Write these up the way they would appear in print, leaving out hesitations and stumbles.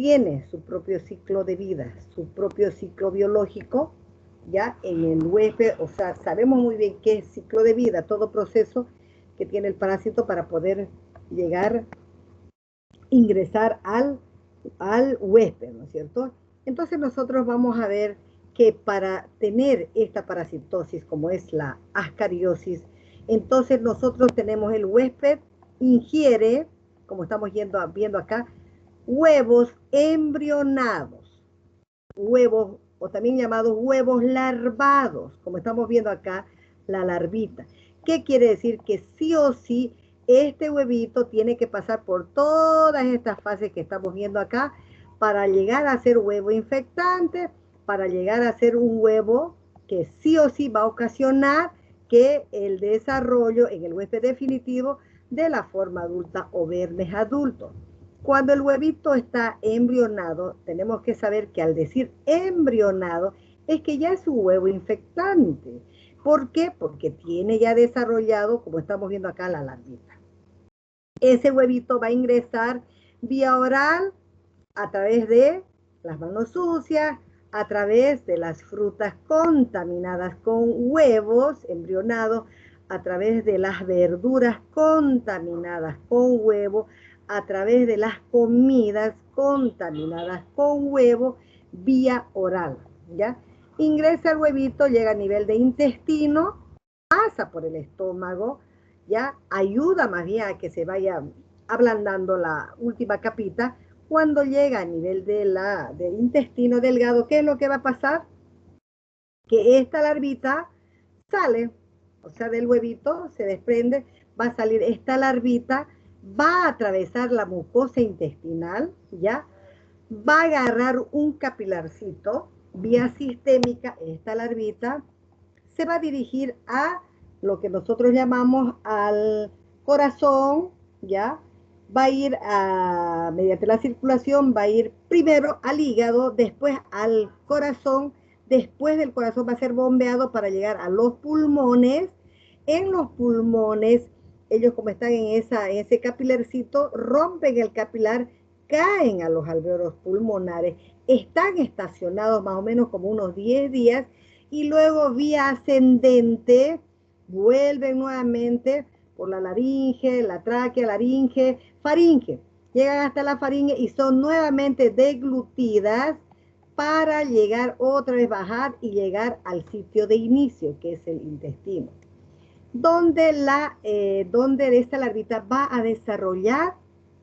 tiene su propio ciclo de vida, su propio ciclo biológico, ya en el huésped, o sea, sabemos muy bien qué es ciclo de vida, todo proceso que tiene el parásito para poder llegar, ingresar al huésped, ¿no es cierto? Entonces nosotros vamos a ver que para tener esta parasitosis, como es la ascariosis, entonces nosotros tenemos el huésped ingiere, como estamos viendo acá, huevos embrionados, huevos o también llamados huevos larvados, como estamos viendo acá, la larvita. ¿Qué quiere decir? Que sí o sí este huevito tiene que pasar por todas estas fases que estamos viendo acá para llegar a ser huevo infectante, para llegar a ser un huevo que sí o sí va a ocasionar que el desarrollo en el huésped definitivo de la forma adulta o vermes adulto. Cuando el huevito está embrionado, tenemos que saber que al decir embrionado es que ya es un huevo infectante. ¿Por qué? Porque tiene ya desarrollado, como estamos viendo acá, la larvita. Ese huevito va a ingresar vía oral a través de las manos sucias, a través de las frutas contaminadas con huevos embrionados, a través de las verduras contaminadas con huevo, a través de las comidas contaminadas con huevo vía oral, ¿ya? Ingresa el huevito, llega a nivel de intestino, pasa por el estómago, ¿ya? Ayuda más bien a que se vaya ablandando la última capita. Cuando llega a nivel del intestino delgado, ¿qué es lo que va a pasar? Que esta larvita sale, o sea, del huevito se desprende, va a salir esta larvita, va a atravesar la mucosa intestinal, ¿ya? Va a agarrar un capilarcito, vía sistémica, esta larvita, se va a dirigir a lo que nosotros llamamos al corazón, ¿ya? Va a ir mediante la circulación, va a ir primero al hígado, después al corazón, después del corazón va a ser bombeado para llegar a los pulmones. En los pulmones, ellos como están en ese capilarcito, rompen el capilar, caen a los alveolos pulmonares, están estacionados más o menos como unos 10 días y luego vía ascendente vuelven nuevamente por la laringe, la tráquea, laringe, faringe. Llegan hasta la faringe y son nuevamente deglutidas para llegar otra vez, bajar y llegar al sitio de inicio, que es el intestino, donde esta larvita va a desarrollar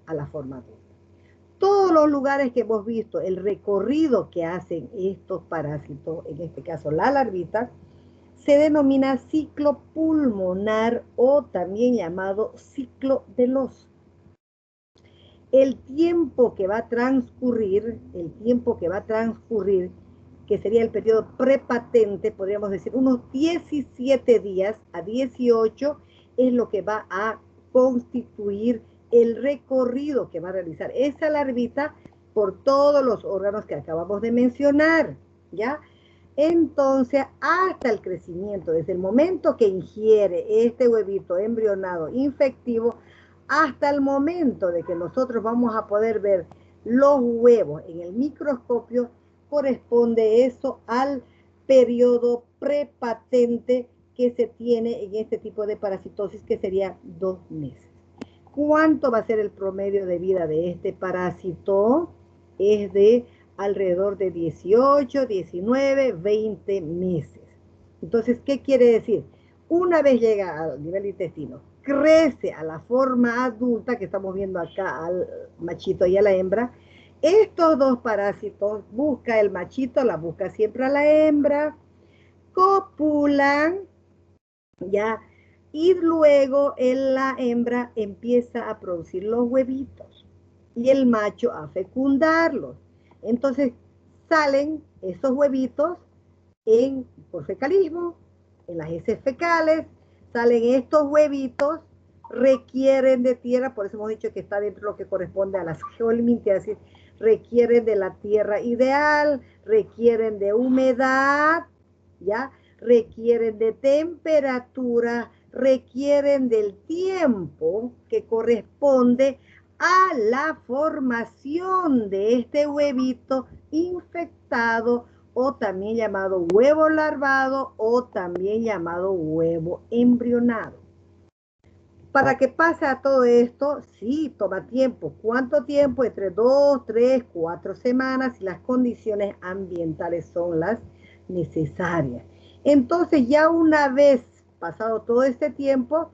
a la forma adulta. Todos los lugares que hemos visto, el recorrido que hacen estos parásitos, en este caso la larvita, se denomina ciclo pulmonar o también llamado ciclo de Loos. El tiempo que va a transcurrir, que sería el periodo prepatente, podríamos decir unos 17 días a 18, es lo que va a constituir el recorrido que va a realizar esa larvita por todos los órganos que acabamos de mencionar, ¿ya? Entonces, hasta el crecimiento, desde el momento que ingiere este huevito embrionado infectivo, hasta el momento de que nosotros vamos a poder ver los huevos en el microscopio, corresponde eso al periodo prepatente que se tiene en este tipo de parasitosis, que sería 2 meses. ¿Cuánto va a ser el promedio de vida de este parásito? Es de alrededor de 18, 19, 20 meses. Entonces, ¿qué quiere decir? Una vez llega al nivel intestino, crece a la forma adulta, que estamos viendo acá al machito y a la hembra, estos dos parásitos, busca el machito, la busca siempre a la hembra, copulan, ya, y luego la hembra empieza a producir los huevitos y el macho a fecundarlos. Entonces salen esos huevitos por fecalismo, en las heces fecales, salen estos huevitos, requieren de tierra, por eso hemos dicho que está dentro de lo que corresponde a las geolimínticas, requieren de la tierra ideal, requieren de humedad, ¿ya? Requieren de temperatura, requieren del tiempo que corresponde a la formación de este huevito infectado o también llamado huevo larvado o también llamado huevo embrionado. Para que pase a todo esto, sí, toma tiempo. ¿Cuánto tiempo? Entre 2, 3, 4 semanas si las condiciones ambientales son las necesarias. Entonces ya una vez pasado todo este tiempo,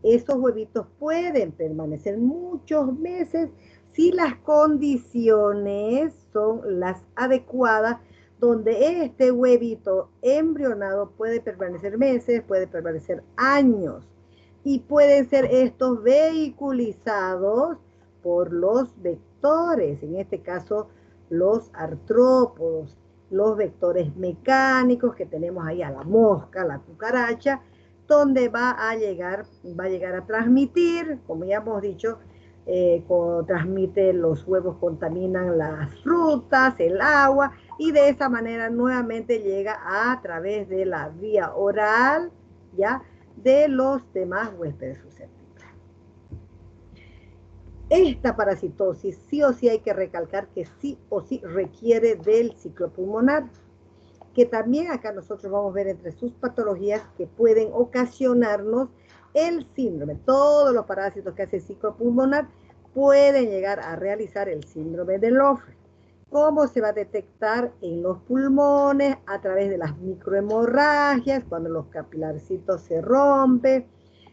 esos huevitos pueden permanecer muchos meses si las condiciones son las adecuadas, donde este huevito embrionado puede permanecer meses, puede permanecer años y pueden ser estos vehiculizados por los vectores, en este caso los artrópodos, los vectores mecánicos que tenemos ahí a la mosca, la cucaracha, donde va a llegar a transmitir, como ya hemos dicho, transmite los huevos, contaminan las frutas, el agua, y de esa manera nuevamente llega a través de la vía oral, ¿ya?, de los demás huéspedes susceptibles. Esta parasitosis sí o sí hay que recalcar que sí o sí requiere del ciclo pulmonar, que también acá nosotros vamos a ver entre sus patologías que pueden ocasionarnos el síndrome. Todos los parásitos que hacen ciclo pulmonar pueden llegar a realizar el síndrome de Lofre. ¿Cómo se va a detectar? En los pulmones, a través de las microhemorragias, cuando los capilarcitos se rompen.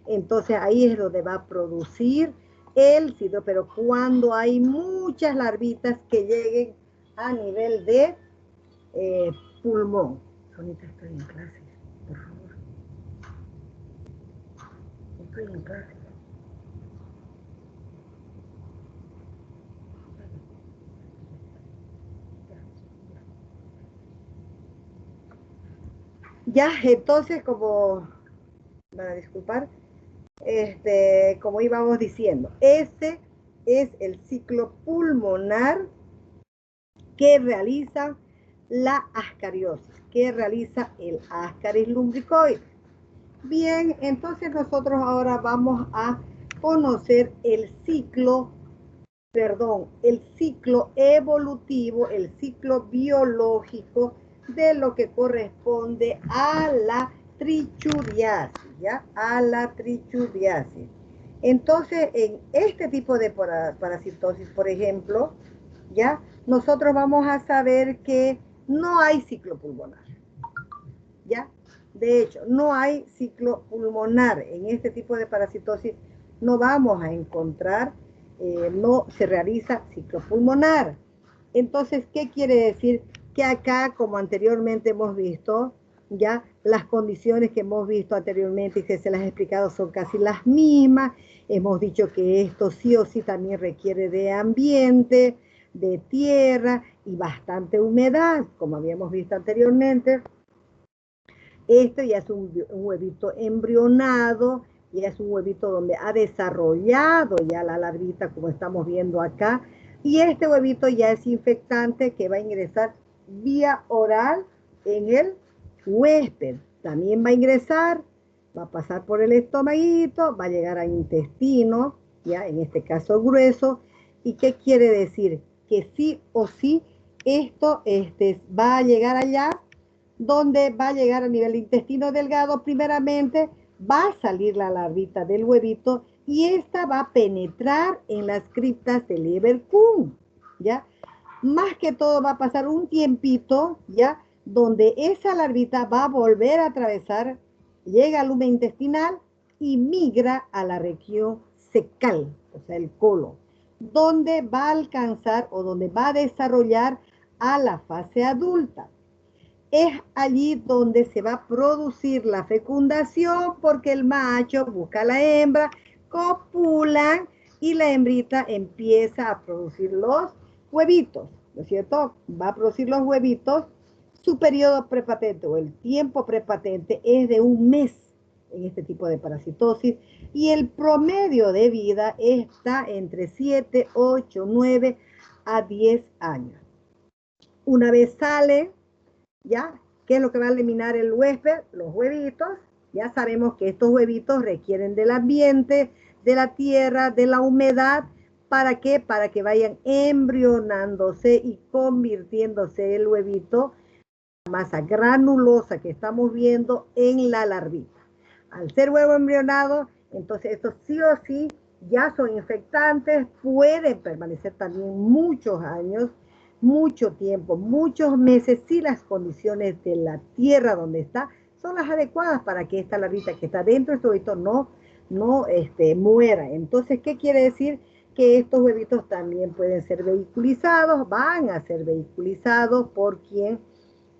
Entonces ahí es donde va a producir el síndrome, pero cuando hay muchas larvitas que lleguen a nivel de pulmón. Sonita, estoy en clase, por favor. Estoy en clase. Ya, entonces, como, van a disculpar, como íbamos diciendo, ese es el ciclo pulmonar que realiza la ascariosis, que realiza el Ascaris lumbricoides. Bien, entonces nosotros ahora vamos a conocer el ciclo evolutivo, el ciclo biológico de lo que corresponde a la trichuriasis, ¿ya? A la trichuriasis. Entonces, en este tipo de parasitosis, por ejemplo, ¿ya? Nosotros vamos a saber que no hay ciclo pulmonar, ¿ya? De hecho, no hay ciclo pulmonar. En este tipo de parasitosis no vamos a encontrar, no se realiza ciclo pulmonar. Entonces, ¿qué quiere decir? Que acá, como anteriormente hemos visto, ya las condiciones que hemos visto anteriormente y que se las he explicado son casi las mismas. Hemos dicho que esto sí o sí también requiere de ambiente, de tierra y bastante humedad, como habíamos visto anteriormente. Esto ya es un huevito embrionado, ya es un huevito donde ha desarrollado ya la larvita, como estamos viendo acá, y este huevito ya es infectante que va a ingresar vía oral en el huésped. También va a ingresar, va a pasar por el estomaguito, va a llegar al intestino, ya en este caso grueso. ¿Y qué quiere decir? Que sí o sí esto va a llegar allá, donde va a llegar a nivel intestino delgado. Primeramente va a salir la larvita del huevito y esta va a penetrar en las criptas del Leberkuhn, ¿ya? Más que todo va a pasar un tiempito, ¿ya?, donde esa larvita va a volver a atravesar, llega al lumen intestinal y migra a la región cecal, o sea, el colon, donde va a alcanzar o donde va a desarrollar a la fase adulta. Es allí donde se va a producir la fecundación, porque el macho busca a la hembra, copulan y la hembrita empieza a producir los huevitos, ¿no es cierto? Va a producir los huevitos. Su periodo prepatente o el tiempo prepatente es de un mes en este tipo de parasitosis y el promedio de vida está entre 7, 8, 9 a 10 años. Una vez sale, ¿ya? ¿Qué es lo que va a eliminar el huésped? Los huevitos. Ya sabemos que estos huevitos requieren del ambiente, de la tierra, de la humedad, ¿Para qué? Para que vayan embrionándose y convirtiéndose el huevito, la masa granulosa que estamos viendo, en la larvita. Al ser huevo embrionado, entonces estos sí o sí ya son infectantes, pueden permanecer también muchos años, mucho tiempo, muchos meses, si las condiciones de la tierra donde está son las adecuadas para que esta larvita que está dentro de este huevito no muera. Entonces, ¿qué quiere decir? Que estos huevitos también pueden ser vehiculizados, van a ser vehiculizados ¿por quién?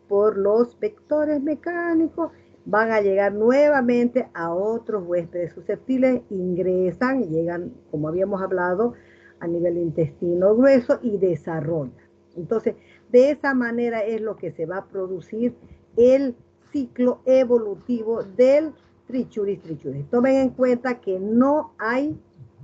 Por los vectores mecánicos, van a llegar nuevamente a otros huéspedes susceptibles, ingresan, llegan, como habíamos hablado, a nivel intestino grueso y desarrollan. Entonces, de esa manera es lo que se va a producir el ciclo evolutivo del Trichuris trichuris. Tomen en cuenta que no hay,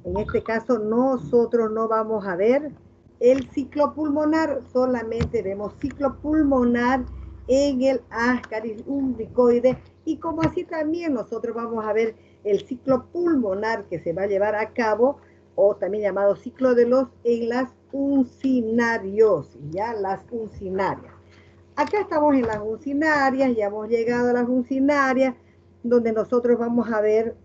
en este caso nosotros no vamos a ver el ciclo pulmonar, solamente vemos ciclo pulmonar en el Ascaris lumbricoide, y como así también nosotros vamos a ver el ciclo pulmonar que se va a llevar a cabo, o también llamado ciclo de los, en las uncinariosis, ya las uncinarias. Acá estamos en las uncinarias, ya hemos llegado a las uncinarias, donde nosotros vamos a ver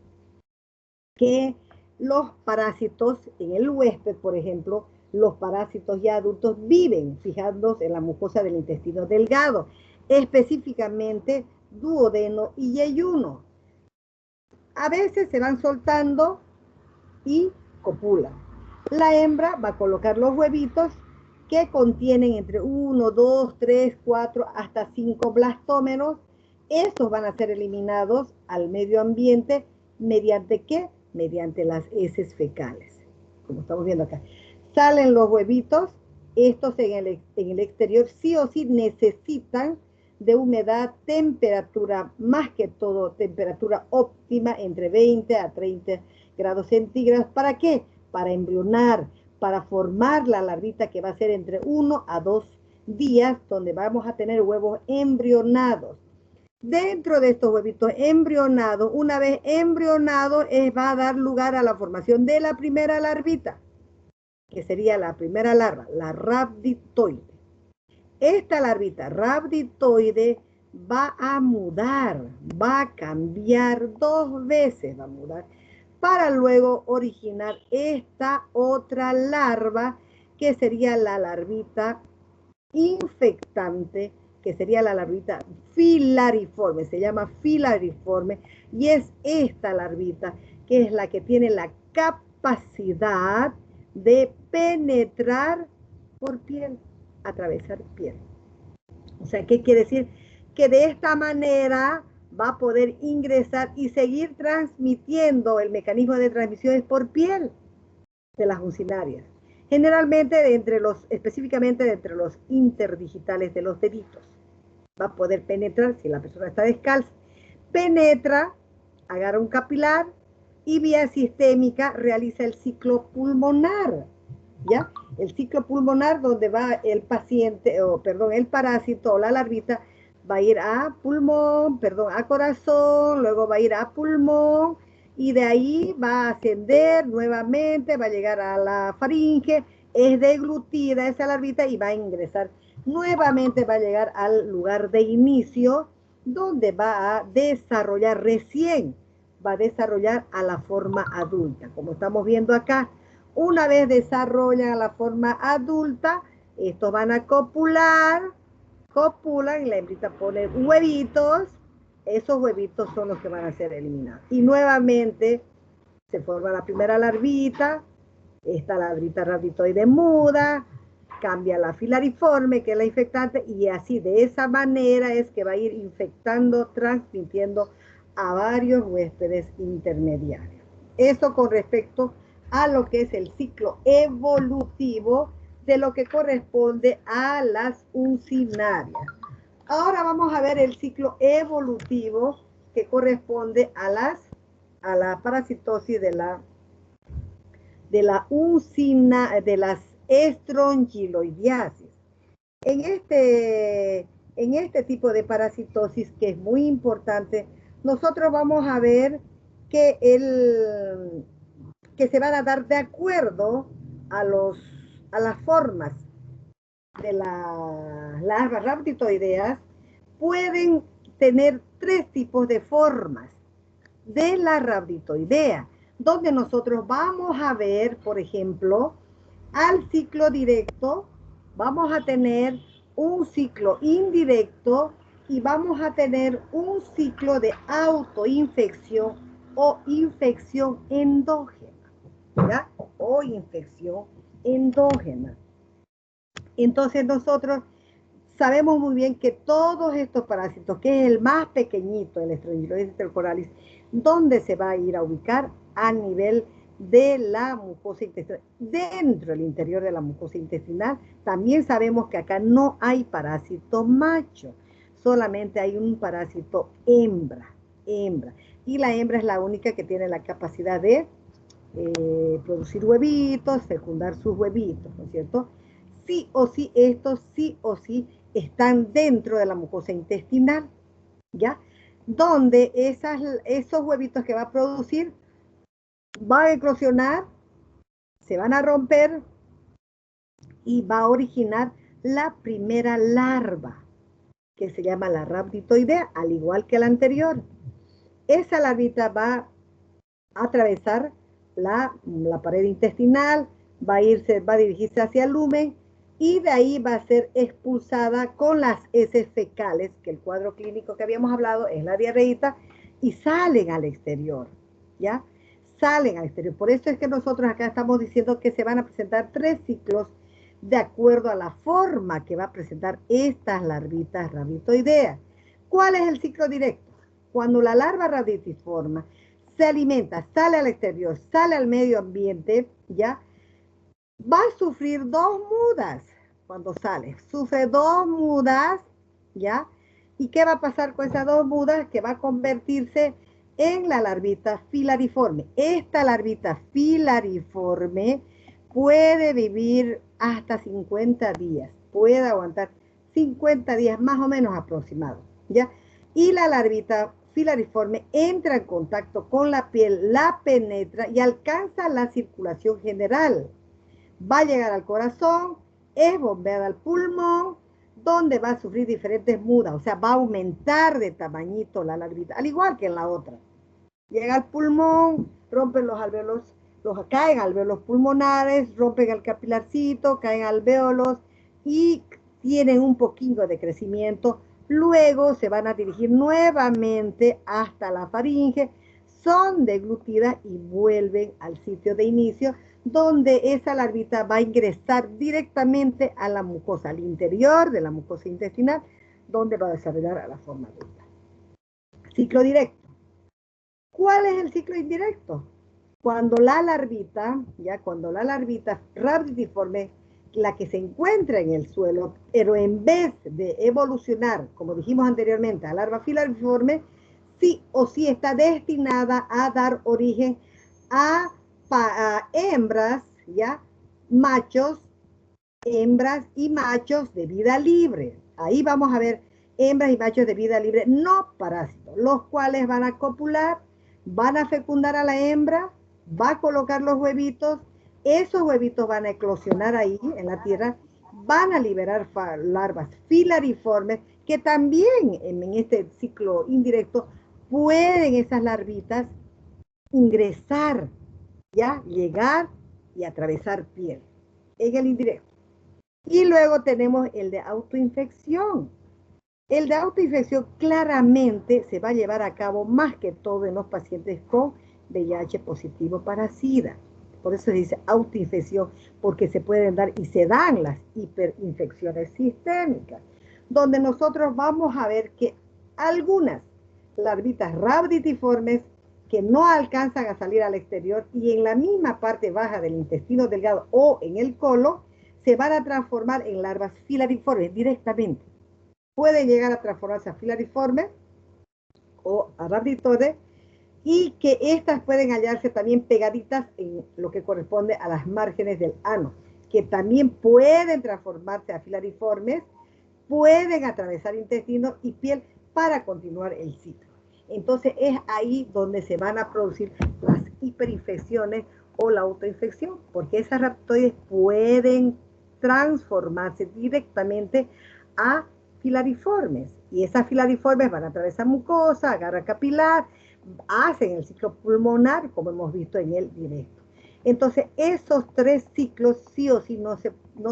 que los parásitos en el huésped, por ejemplo, los parásitos ya adultos viven fijándose en la mucosa del intestino delgado, específicamente duodeno y yeyuno. A veces se van soltando y copulan. La hembra va a colocar los huevitos que contienen entre 1, 2, 3, 4, hasta 5 blastómeros. Estos van a ser eliminados al medio ambiente mediante ¿qué? Mediante las heces fecales, como estamos viendo acá. Salen los huevitos, estos en el exterior sí o sí necesitan de humedad, temperatura, más que todo temperatura óptima entre 20 a 30 grados centígrados. ¿Para qué? Para embrionar, para formar la larvita que va a ser entre 1 a 2 días, donde vamos a tener huevos embrionados. Dentro de estos huevitos embrionados, una vez embrionados, va a dar lugar a la formación de la primera larvita, que sería la primera larva, la rhabditoide. Esta larvita rhabditoide va a mudar, va a cambiar 2 veces, va a mudar, para luego originar esta otra larva, que sería la larvita infectante, que sería la larvita filariforme, se llama filariforme, y es esta larvita que es la que tiene la capacidad de penetrar por piel, atravesar piel. O sea, ¿qué quiere decir? Que de esta manera va a poder ingresar y seguir transmitiendo, el mecanismo de transmisión es por piel de las uncinarias. Generalmente específicamente de entre los interdigitales de los deditos. Va a poder penetrar, si la persona está descalza, penetra, agarra un capilar y vía sistémica realiza el ciclo pulmonar. ¿Ya? El ciclo pulmonar, donde va el paciente, el parásito o la larvita, va a ir a pulmón, a corazón, luego va a ir a pulmón, y de ahí va a ascender nuevamente, va a llegar a la faringe, es deglutida esa larvita y va a ingresar nuevamente, va a llegar al lugar de inicio, donde va a desarrollar va a desarrollar a la forma adulta, como estamos viendo acá. Una vez desarrollan la forma adulta, estos van a copulan y la hembrita pone huevitos. Esos huevitos son los que van a ser eliminados. Y nuevamente se forma la primera larvita, esta larvita rhabditoide muda, cambia la filariforme, que es la infectante, y así de esa manera es que va a ir infectando, transmitiendo a varios huéspedes intermediarios. Eso con respecto a lo que es el ciclo evolutivo de lo que corresponde a las uncinarias. Ahora vamos a ver el ciclo evolutivo que corresponde a la parasitosis de las estrongiloidiasis. En este tipo de parasitosis, que es muy importante, nosotros vamos a ver que se van a dar de acuerdo a las formas de las larvas rhabditoideas, pueden tener 3 tipos de formas de la rhabditoidea, donde nosotros vamos a ver, por ejemplo, al ciclo directo, vamos a tener un ciclo indirecto y vamos a tener un ciclo de autoinfección o infección endógena, ¿ya? O infección endógena. Entonces nosotros sabemos muy bien que todos estos parásitos, que es el más pequeñito, el Strongyloides enterocoralis, ¿dónde se va a ir a ubicar? A nivel de la mucosa intestinal, dentro del interior de la mucosa intestinal. También sabemos que acá no hay parásito macho, solamente hay un parásito hembra. Y la hembra es la única que tiene la capacidad de producir huevitos, fecundar sus huevitos, ¿no es cierto? Sí o sí, estos sí o sí están dentro de la mucosa intestinal, ¿ya? Donde esos huevitos que va a producir van a eclosionar, se van a romper y va a originar la primera larva, que se llama la rhabditoidea, al igual que la anterior. Esa larvita va a atravesar la pared intestinal, va a dirigirse hacia el lumen y de ahí va a ser expulsada con las heces fecales, que el cuadro clínico que habíamos hablado es la diarreíta, y salen al exterior, ¿ya? Salen al exterior. Por eso es que nosotros acá estamos diciendo que se van a presentar 3 ciclos de acuerdo a la forma que va a presentar estas larvitas rhabditoideas. ¿Cuál es el ciclo directo? Cuando la larva rhabditiforme se alimenta, sale al exterior, sale al medio ambiente, ¿ya? Va a sufrir 2 mudas cuando sale. Sufre 2 mudas, ¿ya? ¿Y qué va a pasar con esas 2 mudas? Que va a convertirse en la larvita filariforme. Esta larvita filariforme puede vivir hasta 50 días. Puede aguantar 50 días más o menos aproximado, ¿ya? Y la larvita filariforme entra en contacto con la piel, la penetra y alcanza la circulación general. Va a llegar al corazón, es bombeada al pulmón, donde va a sufrir diferentes mudas, o sea, va a aumentar de tamañito la larvita, al igual que en la otra. Llega al pulmón, rompen los alveolos, caen alveolos pulmonares, rompen el capilarcito, caen alveolos y tienen un poquito de crecimiento. Luego se van a dirigir nuevamente hasta la faringe, son deglutidas y vuelven al sitio de inicio, donde esa larvita va a ingresar directamente a la mucosa, al interior de la mucosa intestinal, donde va a desarrollar a la forma adulta. Ciclo directo. ¿Cuál es el ciclo indirecto? Cuando la larvita rhabditiforme, la que se encuentra en el suelo, pero en vez de evolucionar, como dijimos anteriormente, a larva filariforme, sí o sí está destinada a dar origen a hembras, ¿ya? Hembras y machos de vida libre. Ahí vamos a ver hembras y machos de vida libre, no parásitos, los cuales van a copular, van a fecundar a la hembra, va a colocar los huevitos, esos huevitos van a eclosionar ahí en la tierra, van a liberar larvas filariformes, que también en este ciclo indirecto pueden esas larvitas ingresar, ya, llegar y atravesar piel, en el indirecto. Y luego tenemos el de autoinfección. El de autoinfección claramente se va a llevar a cabo más que todo en los pacientes con VIH positivo para SIDA. Por eso se dice autoinfección, porque se pueden dar y se dan las hiperinfecciones sistémicas, donde nosotros vamos a ver que algunas larvitas rhabditiformes que no alcanzan a salir al exterior y en la misma parte baja del intestino delgado o en el colon, se van a transformar en larvas filariformes directamente. Pueden llegar a transformarse a filariformes o a rhabditoides, y que estas pueden hallarse también pegaditas en lo que corresponde a las márgenes del ano, que también pueden transformarse a filariformes, pueden atravesar intestino y piel para continuar el ciclo. Entonces es ahí donde se van a producir las hiperinfecciones o la autoinfección, porque esas raptoides pueden transformarse directamente a filariformes, y esas filariformes van a atravesar mucosa, agarra capilar, hacen el ciclo pulmonar, como hemos visto en el directo. Entonces, esos 3 ciclos, sí o sí, no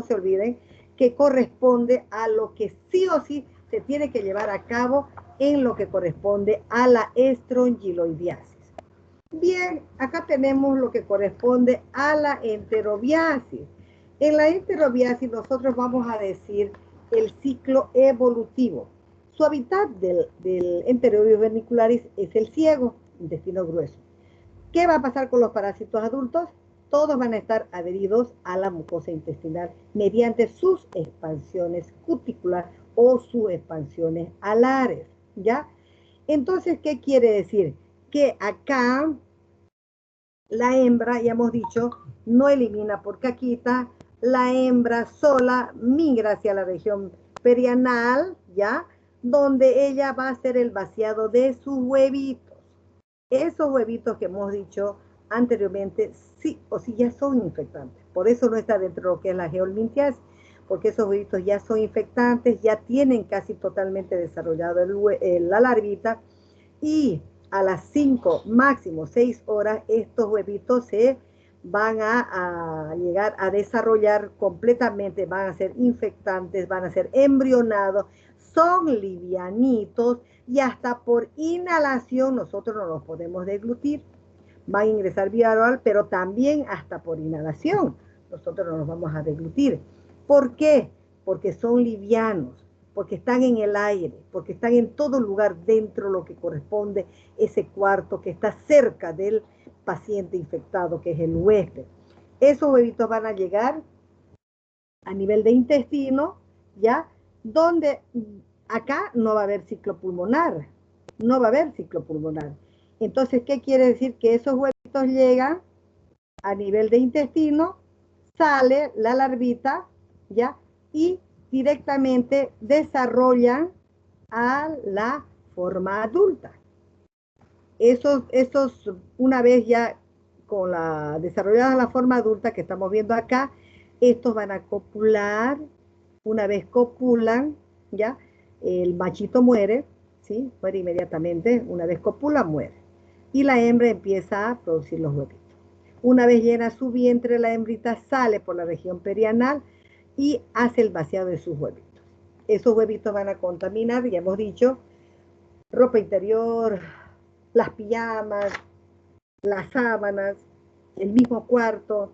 se olviden, que corresponde a lo que sí o sí se tiene que llevar a cabo en lo que corresponde a la estrongiloidiasis. Bien, acá tenemos lo que corresponde a la enterobiasis. En la enterobiasis nosotros vamos a decir el ciclo evolutivo. Su hábitat del Enterobio vernicularis es el ciego, intestino grueso. ¿Qué va a pasar con los parásitos adultos? Todos van a estar adheridos a la mucosa intestinal mediante sus expansiones cuticulares o sus expansiones alares, ¿ya? Entonces, ¿qué quiere decir? Que acá la hembra, ya hemos dicho, no elimina por caquita, la hembra sola migra hacia la región perianal, ¿ya? Donde ella va a hacer el vaciado de sus huevitos. Esos huevitos que hemos dicho anteriormente, sí o sí ya son infectantes. Por eso no está dentro de lo que es la geolmintiasis, porque esos huevitos ya son infectantes, ya tienen casi totalmente desarrollado la larvita, y a las 5, máximo 6 horas, estos huevitos se van a llegar a desarrollar completamente, van a ser infectantes, van a ser embrionados, son livianitos y hasta por inhalación nosotros no los podemos deglutir. Van a ingresar vía oral, pero también hasta por inhalación nosotros no los vamos a deglutir. ¿Por qué? Porque son livianos, porque están en el aire, porque están en todo lugar dentro de lo que corresponde ese cuarto que está cerca del paciente infectado, que es el huésped. Esos huevitos van a llegar a nivel de intestino, ¿ya? Donde acá no va a haber ciclo pulmonar, no va a haber ciclo pulmonar. Entonces, ¿qué quiere decir? Que esos huevitos llegan a nivel de intestino, sale la larvita, ¿ya? Y directamente desarrollan a la forma adulta. Esos, una vez ya con la desarrollada la forma adulta que estamos viendo acá, estos van a copular. Una vez copulan, ya, el machito muere, ¿sí? Muere inmediatamente. Una vez copula, muere. Y la hembra empieza a producir los huevitos. Una vez llena su vientre, la hembrita sale por la región perianal y hace el vaciado de sus huevitos. Esos huevitos van a contaminar, ya hemos dicho, ropa interior, las pijamas, las sábanas, el mismo cuarto.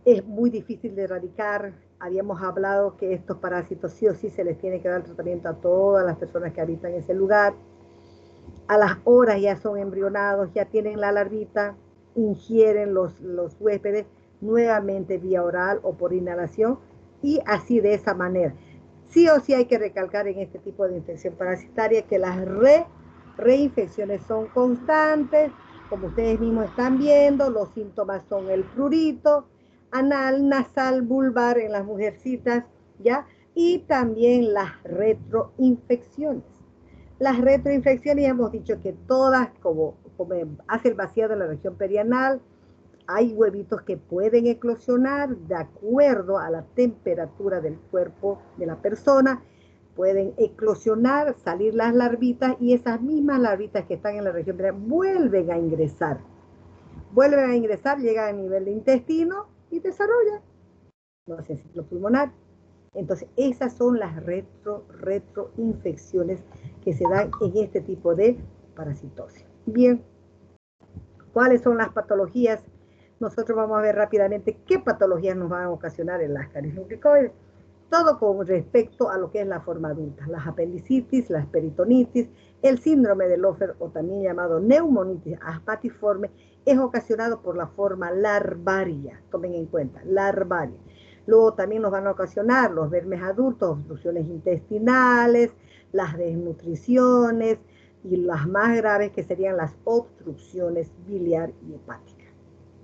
Es muy difícil de erradicar. Habíamos hablado que estos parásitos sí o sí se les tiene que dar tratamiento a todas las personas que habitan ese lugar. A las horas ya son embrionados, ya tienen la larvita, ingieren los huéspedes nuevamente vía oral o por inhalación, y así de esa manera. Sí o sí hay que recalcar en este tipo de infección parasitaria que las reinfecciones son constantes, como ustedes mismos están viendo. Los síntomas son el prurito anal, nasal, vulvar en las mujercitas, ¿ya? Y también las retroinfecciones. Las retroinfecciones, ya hemos dicho que todas, como hace el vaciado en la región perianal, hay huevitos que pueden eclosionar de acuerdo a la temperatura del cuerpo de la persona. Pueden eclosionar, salir las larvitas, y esas mismas larvitas que están en la región perianal vuelven a ingresar. Llegan a nivel de intestino y desarrollan, no hace ciclo pulmonar. Entonces, esas son las retroinfecciones que se dan en este tipo de parasitosis. Bien, ¿cuáles son las patologías? Nosotros vamos a ver rápidamente qué patologías nos van a ocasionar el Ascaris lumbricoides. Todo con respecto a lo que es la forma adulta. Las apendicitis, las peritonitis, el síndrome de Lofer, o también llamado neumonitis aspatiforme, es ocasionado por la forma larvaria. Tomen en cuenta, larvaria. Luego también nos van a ocasionar los vermes adultos, obstrucciones intestinales, las desnutriciones, y las más graves que serían las obstrucciones biliar y hepáticas,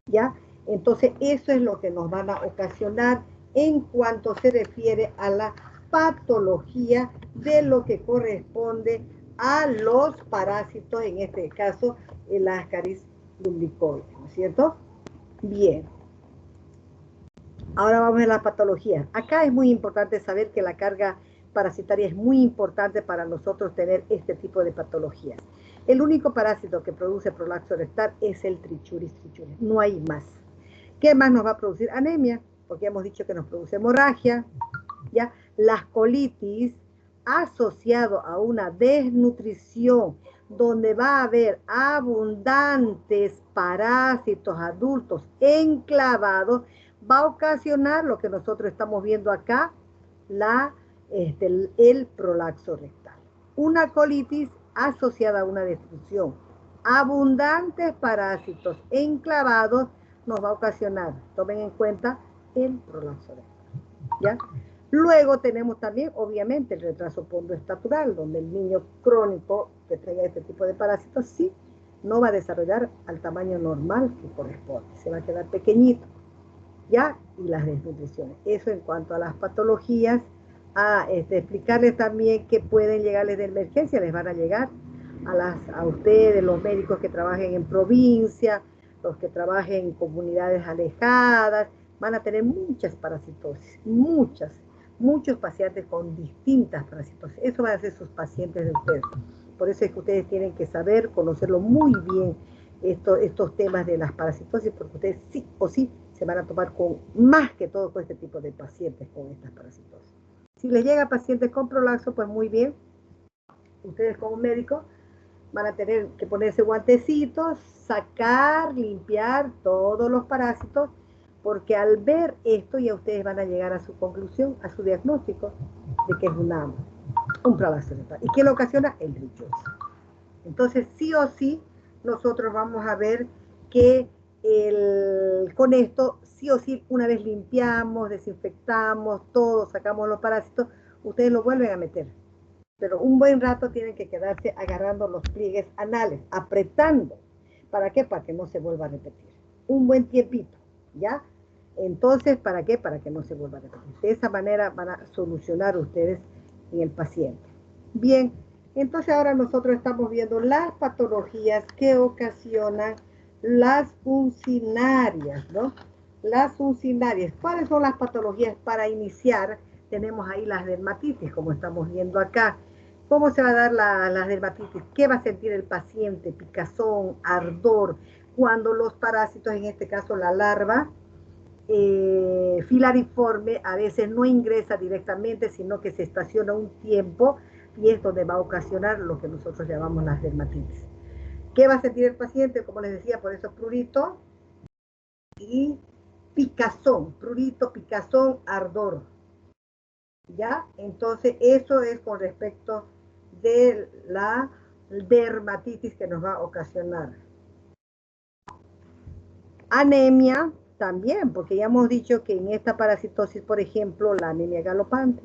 ¿ya? Entonces eso es lo que nos van a ocasionar en cuanto se refiere a la patología de lo que corresponde a los parásitos, en este caso el Ascaris de un licoide, ¿no es cierto? Bien. Ahora vamos a la patología. Acá es muy importante saber que la carga parasitaria es muy importante para nosotros tener este tipo de patologías. El único parásito que produce prolapso rectal es el Trichuris trichuris. No hay más. ¿Qué más nos va a producir? Anemia, porque hemos dicho que nos produce hemorragia, ¿ya? Las colitis asociado a una desnutrición donde va a haber abundantes parásitos adultos enclavados, va a ocasionar lo que nosotros estamos viendo acá, el prolapso rectal. Una colitis asociada a una destrucción. Abundantes parásitos enclavados nos va a ocasionar, tomen en cuenta, el prolapso rectal. ¿Ya? Luego tenemos también, obviamente, el retraso pondoestatural, donde el niño crónico que tenga este tipo de parásitos sí no va a desarrollar al tamaño normal que corresponde, se va a quedar pequeñito, ¿ya? Y las desnutriciones. Eso en cuanto a las patologías. Explicarles también que pueden llegarles de emergencia, les van a llegar a ustedes, los médicos que trabajen en provincia, los que trabajen en comunidades alejadas, van a tener muchas parasitosis, muchos pacientes con distintas parasitosis. Eso van a ser sus pacientes de ustedes. Por eso es que ustedes tienen que saber, conocerlo muy bien, estos temas de las parasitosis, porque ustedes sí o sí se van a topar con, más que todo, con este tipo de pacientes con estas parasitosis. Si les llega pacientes con prolapso, pues muy bien, ustedes como médicos van a tener que ponerse guantecitos, sacar, limpiar todos los parásitos, porque al ver esto ya ustedes van a llegar a su conclusión, a su diagnóstico de que es un prolapso rectal. ¿Y qué lo ocasiona? El trichuris. Entonces, sí o sí, nosotros vamos a ver que con esto, sí o sí, una vez limpiamos, desinfectamos todo, sacamos los parásitos, ustedes lo vuelven a meter. Pero un buen rato tienen que quedarse agarrando los pliegues anales, apretando. ¿Para qué? Para que no se vuelva a repetir. Un buen tiempito, ¿ya? Entonces, ¿para qué? Para que no se vuelva a repetir. De esa manera van a solucionar ustedes en el paciente. Bien, entonces ahora nosotros estamos viendo las patologías que ocasionan las uncinarias, ¿no? Las uncinarias. ¿Cuáles son las patologías para iniciar? Tenemos ahí las dermatitis, como estamos viendo acá. ¿Cómo se va a dar la dermatitis? ¿Qué va a sentir el paciente? Picazón, ardor, cuando los parásitos, en este caso la larva, filariforme, a veces no ingresa directamente, sino que se estaciona un tiempo y es donde va a ocasionar lo que nosotros llamamos las dermatitis. ¿Qué va a sentir el paciente? Como les decía, por eso prurito y picazón, prurito, picazón, ardor. ¿Ya? Entonces, eso es con respecto de la dermatitis que nos va a ocasionar. Anemia también, porque ya hemos dicho que en esta parasitosis, por ejemplo, la anemia galopante,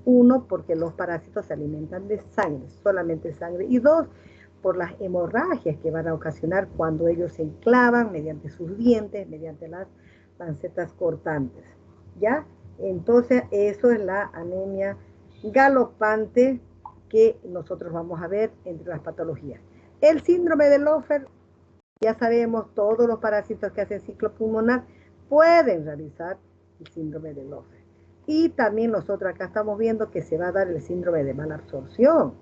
uno, porque los parásitos se alimentan de sangre, solamente sangre, y dos, por las hemorragias que van a ocasionar cuando ellos se enclavan mediante sus dientes, mediante las lancetas cortantes, ¿ya? Entonces, eso es la anemia galopante que nosotros vamos a ver entre las patologías. El síndrome de Lofer, ya sabemos, todos los parásitos que hacen ciclo pulmonar pueden realizar el síndrome de Lofer. Y también nosotros acá estamos viendo que se va a dar el síndrome de mala absorción.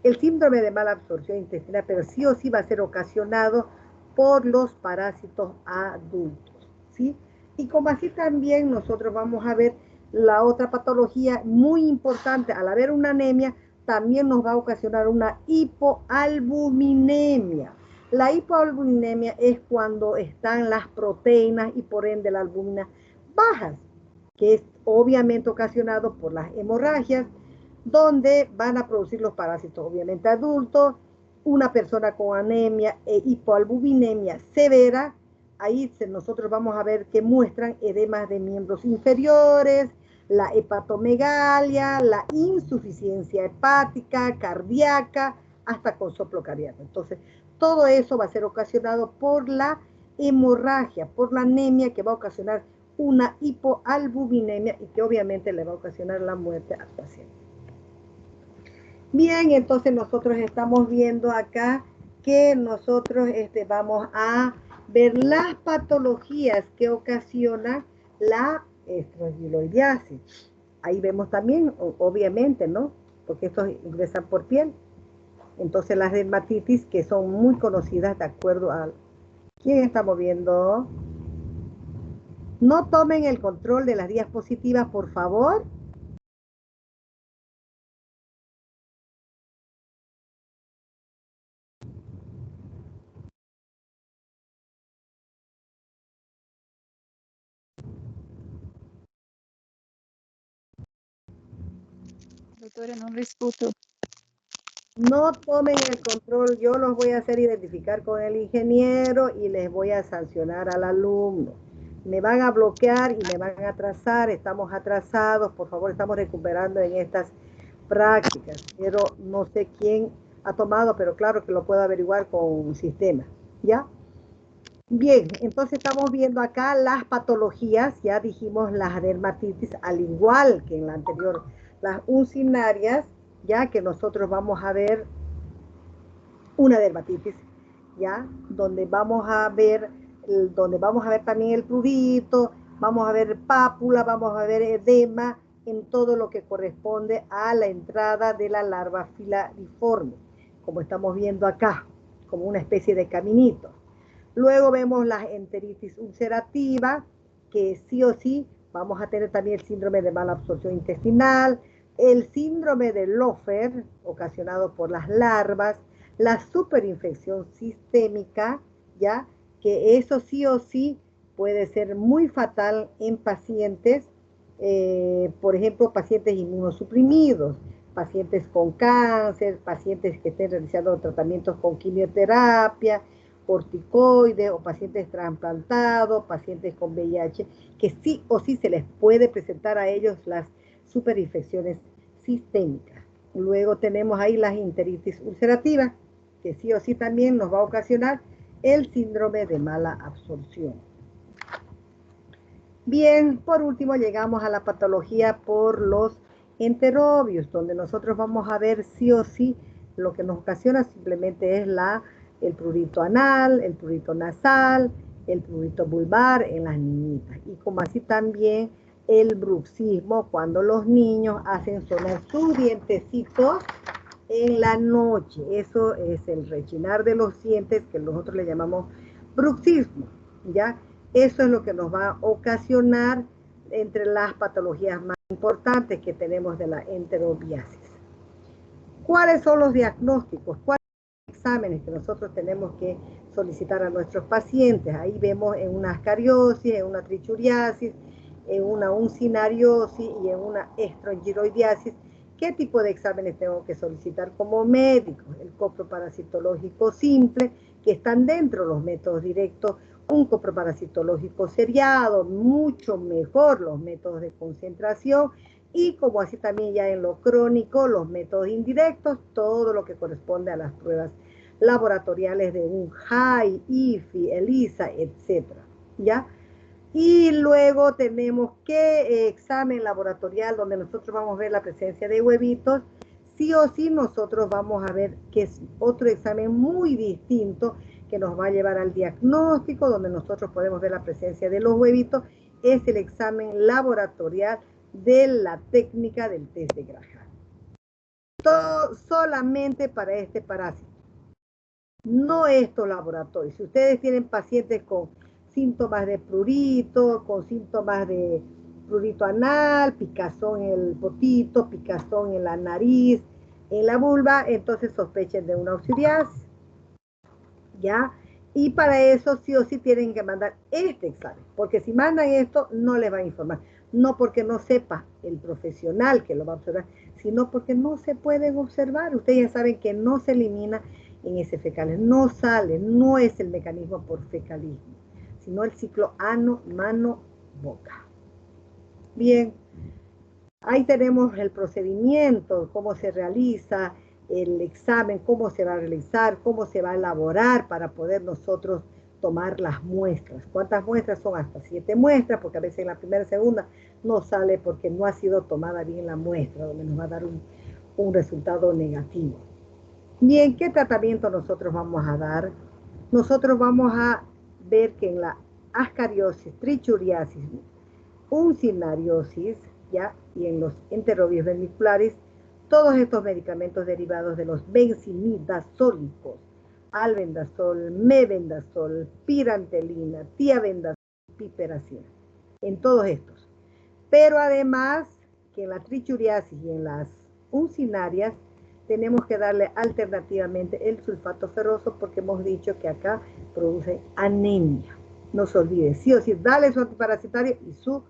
El síndrome de mala absorción intestinal, pero sí o sí va a ser ocasionado por los parásitos adultos, ¿sí? Y como así también nosotros vamos a ver la otra patología muy importante, al haber una anemia, también nos va a ocasionar una hipoalbuminemia. La hipoalbuminemia es cuando están las proteínas y por ende la albúmina bajas, que es obviamente ocasionado por las hemorragias, donde van a producir los parásitos obviamente adultos. Una persona con anemia e hipoalbuminemia severa, ahí nosotros vamos a ver que muestran edemas de miembros inferiores, la hepatomegalia, la insuficiencia hepática, cardíaca, hasta con soplo cardíaco. Entonces, todo eso va a ser ocasionado por la hemorragia, por la anemia que va a ocasionar una hipoalbuminemia y que obviamente le va a ocasionar la muerte al paciente. Bien, entonces nosotros estamos viendo acá que nosotros vamos a ver las patologías que ocasionan la estrogiloidiasis. Ahí vemos también, obviamente, ¿no? Porque estos ingresan por piel. Entonces las dermatitis que son muy conocidas de acuerdo a quién estamos viendo. No tomen el control de las diapositivas, por favor. Doctora, no lo escucho. No tomen el control, yo los voy a hacer identificar con el ingeniero y les voy a sancionar al alumno. Me van a bloquear y me van a atrasar, estamos atrasados, por favor, estamos recuperando en estas prácticas, pero no sé quién ha tomado, pero claro que lo puedo averiguar con un sistema, ¿ya? Bien, entonces estamos viendo acá las patologías, ya dijimos las dermatitis, al igual que en la anterior, las uncinarias, ya que nosotros vamos a ver una dermatitis, ya, donde vamos a ver también el prurito, vamos a ver pápula, vamos a ver edema, en todo lo que corresponde a la entrada de la larva filariforme, como estamos viendo acá, como una especie de caminito. Luego vemos la enteritis ulcerativa, que sí o sí vamos a tener también el síndrome de mala absorción intestinal, el síndrome de Lofer, ocasionado por las larvas, la superinfección sistémica, ya que eso sí o sí puede ser muy fatal en pacientes, por ejemplo, pacientes inmunosuprimidos, pacientes con cáncer, pacientes que estén realizando tratamientos con quimioterapia, corticoides o pacientes trasplantados, pacientes con VIH, que sí o sí se les puede presentar a ellos las superinfecciones sistémicas. Luego tenemos ahí las enteritis ulcerativas, que sí o sí también nos va a ocasionar el síndrome de mala absorción. Bien, por último llegamos a la patología por los enterobios, donde nosotros vamos a ver sí o sí lo que nos ocasiona simplemente es el prurito anal, el prurito nasal, el prurito vulvar en las niñitas. Y como así también el bruxismo cuando los niños hacen sonar sus dientecitos en la noche. Eso es el rechinar de los dientes que nosotros le llamamos bruxismo, ¿ya? Eso es lo que nos va a ocasionar entre las patologías más importantes que tenemos de la enterobiasis. ¿Cuáles son los diagnósticos? ¿Cuáles son los exámenes que nosotros tenemos que solicitar a nuestros pacientes? Ahí vemos en una ascariosis, en una trichuriasis, en una uncinariosis y en una estrogiloidiasis. ¿Qué tipo de exámenes tengo que solicitar como médico? El coproparasitológico simple, que están dentro de los métodos directos, un coproparasitológico seriado, mucho mejor los métodos de concentración, y como así también ya en lo crónico, los métodos indirectos, todo lo que corresponde a las pruebas laboratoriales de un HAI, IFI, ELISA, etc. ¿Ya? Y luego tenemos que examen laboratorial donde nosotros vamos a ver la presencia de huevitos. Sí o sí nosotros vamos a ver que es otro examen muy distinto que nos va a llevar al diagnóstico, donde nosotros podemos ver la presencia de los huevitos, es el examen laboratorial de la técnica del test de Graham. Todo solamente para este parásito. No estos laboratorios. Si ustedes tienen pacientes con síntomas de prurito, con síntomas de prurito anal, picazón en el potito, picazón en la nariz, en la vulva, entonces sospechen de una auxiliasis, ¿ya? Y para eso sí o sí tienen que mandar este examen, porque si mandan esto no les va a informar, no porque no sepa el profesional que lo va a observar, sino porque no se pueden observar. Ustedes ya saben que no se elimina en ese fecales, no sale, no es el mecanismo por fecalismo, sino el ciclo ano, mano, boca. Bien, ahí tenemos el procedimiento, cómo se realiza el examen, cómo se va a realizar, cómo se va a elaborar para poder nosotros tomar las muestras. ¿Cuántas muestras son? Hasta 7 muestras, porque a veces en la primera y segunda no sale porque no ha sido tomada bien la muestra, donde nos va a dar un resultado negativo. Bien, ¿qué tratamiento nosotros vamos a dar? Nosotros vamos a ver que en la ascariosis, trichuriasis, uncinariosis, ¿ya? Y en los enterobios vermiculares, todos estos medicamentos derivados de los benzimidazólicos, albendazol, mebendazol, pirantelina, tiabendazol, piperacina, en todos estos. Pero además que en la trichuriasis y en las uncinarias tenemos que darle alternativamente el sulfato ferroso porque hemos dicho que acá produce anemia. No se olvide, sí o sí, dale su antiparasitario y su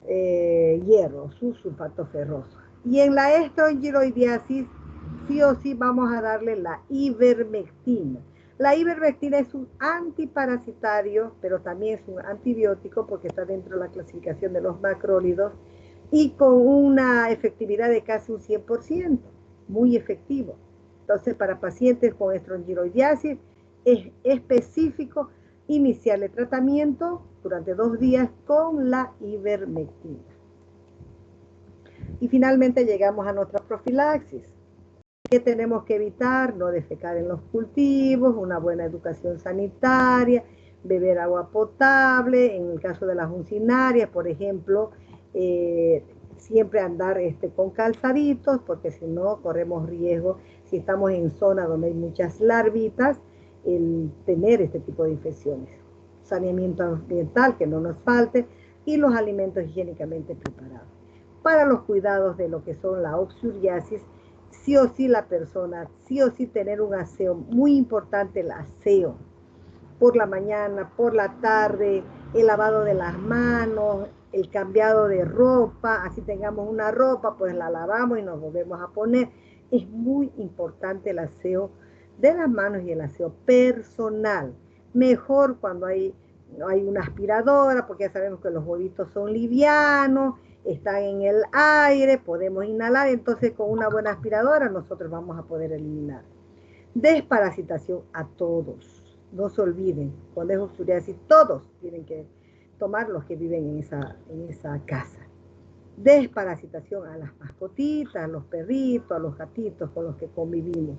hierro, su sulfato ferroso. Y en la estroenteroidiasis, sí o sí vamos a darle la ivermectina. La ivermectina es un antiparasitario, pero también es un antibiótico porque está dentro de la clasificación de los macrólidos y con una efectividad de casi un 100%, muy efectivo. Entonces, para pacientes con estroenteroidiasis es específico iniciarle tratamiento durante 2 días con la ivermectina. Y finalmente llegamos a nuestra profilaxis. ¿Qué tenemos que evitar? No defecar en los cultivos, una buena educación sanitaria, beber agua potable, en el caso de las uncinarias, por ejemplo, siempre andar con calzaditos, porque si no corremos riesgo, si estamos en zonas donde hay muchas larvitas, el tener este tipo de infecciones. Saneamiento ambiental, que no nos falte, y los alimentos higiénicamente preparados. Para los cuidados de lo que son la oxuriasis, sí o sí la persona, sí o sí tener un aseo, muy importante el aseo, por la mañana, por la tarde, el lavado de las manos, el cambiado de ropa, así tengamos una ropa, pues la lavamos y nos volvemos a poner. Es muy importante el aseo de las manos y el aseo personal. Mejor cuando hay una aspiradora, porque ya sabemos que los huevitos son livianos, están en el aire, podemos inhalar, entonces con una buena aspiradora nosotros vamos a poder eliminar. Desparasitación a todos. No se olviden, cuando es oxuriasis, todos tienen que tomar los que viven en esa casa. Desparasitación a las mascotitas, a los perritos, a los gatitos con los que convivimos.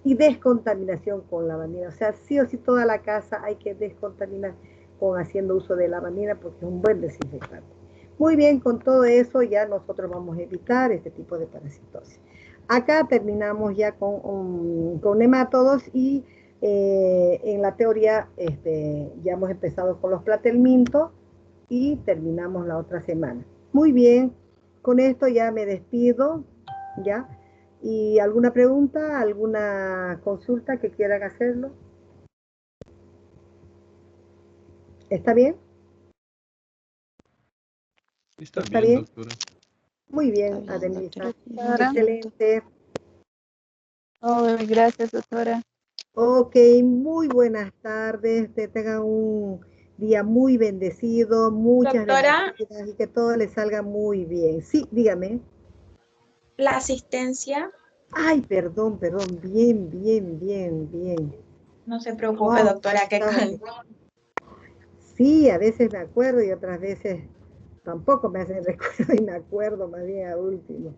Y descontaminación con lavandina. O sea, sí o sí toda la casa hay que descontaminar haciendo uso de lavandina porque es un buen desinfectante. Muy bien, con todo eso ya nosotros vamos a evitar este tipo de parasitosis. Acá terminamos ya con nemátodos y en la teoría ya hemos empezado con los platelmintos y terminamos la otra semana. Muy bien, con esto ya me despido, ¿ya? ¿Y alguna pregunta, alguna consulta que quieran hacerlo? ¿Está bien? Está ¿Está bien, bien? doctora. Muy bien, Está bien, Adenisa. doctora. Excelente. Oh, gracias, doctora. Ok, muy buenas tardes. Que tengan un día muy bendecido, muchas Doctora, bendiciones y que todo les salga muy bien. Sí, dígame. la asistencia, Ay, perdón, bien, bien, bien, bien. no se preocupe, Wow, doctora, que sí, a veces me acuerdo y otras veces tampoco me hacen recuerdo y me acuerdo más bien a último.